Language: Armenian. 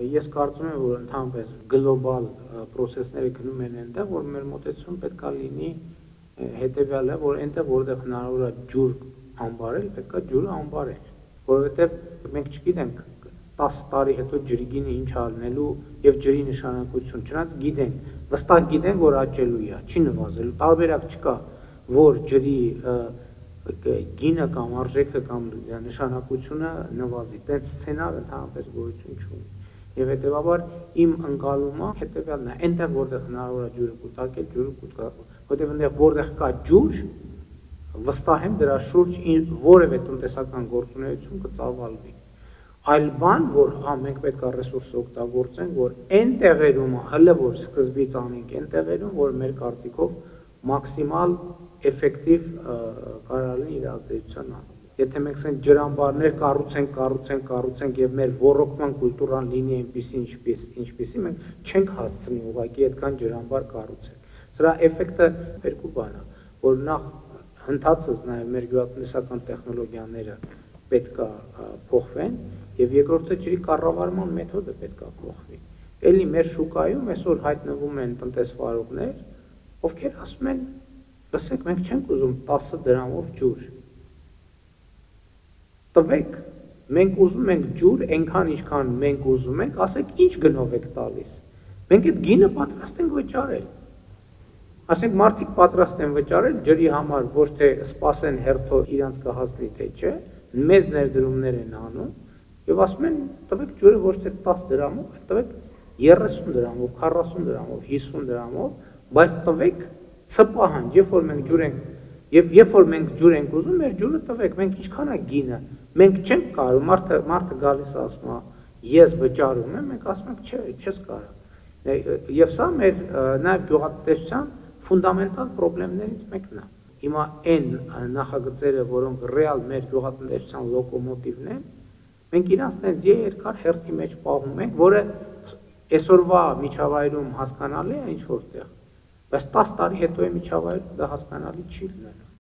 Ես կարծում եմ, որ ընդհանրապես գլոբալ process-ները գնում են այնտեղ, որ մեր մոտեցում պետք է լինի հետևյալը, որ այնտեղ որտեղ հնարավոր է ջուր ամբարել, պետք է ջուրը ամբարել, որովհետև մենք չգիտենք 10 տարի հետո ջրի գինը ինչ ալնելու եւ ջրի նշանակություն, չնայած գիտենք, վստահ գիտենք, որ աճելու է, չի նվազելու, տարբերակ չկա, որ ջրի գինը կամ արժեքը կամ նշանակությունը նվազի, տենց սցենար ընդհանրապես գոյություն չունի։ Եվ հետևաբար իմ ընկալումը հետևյալն է, այնտեղ որտեղ հնարավոր է ջուրը կուտակել, ջուրը կուտակել, որտեղ այնտեղ որտեղ կա ջուր, վստահ եմ դրա շուրջ որևէ տնտեսական գործունեություն կծավալվի։ Այլ բան, որ մենք պետք է ռեսուրսը օգտագործենք, որ այն տեղերում, հələ որ սկզբից անենք, այն տեղերում, որ մեր կարծիքով մաքսիմալ էֆեկտիվ կարող են իր ազդեցություն անել։ Եթե մենք ասենք ջրամբարներ կառուցենք եւ մեր ռոռոկման կուլտուրան լինի այնպեսի, ինչպեսի մենք չենք հասցնի ուղղակի այդքան ջրամբար կառուցել։ Սրա էֆեկտը երկու բան է, որ նախ հնդածս նաեւ մեր գյուղատնտեսական տեխնոլոգիաները պետք է փոխվեն եւ երկրորդը ջրի կառավարման մեթոդը պետք է փոխվի։ Էլի մեր շուկայում այսօր հայտնվում են տնտեսվարողներ, ովքեր ասում են, լսեք, մենք չենք ուզում 10 դրամով ջուր։ Տվեք, մենք ուզում ենք ջուր, այնքան ինչքան մենք ուզում ենք, ասեք ինչ գնով եք տալիս։ Մենք այդ գինը պատրաստ ենք վճարել։ Ասենք մարդիկ պատրաստ են վճարել ջրի համար, ոչ թե սպասեն հերթով իրանց կհասնի թե չէ, մեծ ներդրումներ են անում եւ ասում են, տվեք ջուրը ոչ թե 10 դրամով, տվեք 30 դրամով, 40 դրամով, 50 դրամով, բայց տվեք ցպահանջ, երբ որ մենք ջուր ենք եւ երբ որ մենք ջուր ենք ուզում, մեր ջուրը տվեք, մենք ինչքան է գինը, մենք չենք կարող, մարդը գալիս է ասում է, ես վճարում եմ, մենք ասում ենք, չէ, չես կարող։ Եվ սա մեր նաեւ գյուղատնտեսության ֆունդամենտալ խնդիրներից մեկն է։ Հիմա այն նախագծերը, որոնք ռեալ մեր գյուղատնտեսության լոկոմոտիվն են, մենք իրանց տենց երկար հերթի մեջ պահում ենք, որը այսօրվա միջավայրում հասկանալի է ինչ որտեղ, բայց 10 տարի հետո է միջավայրում դա հասկանալի չի լինելու։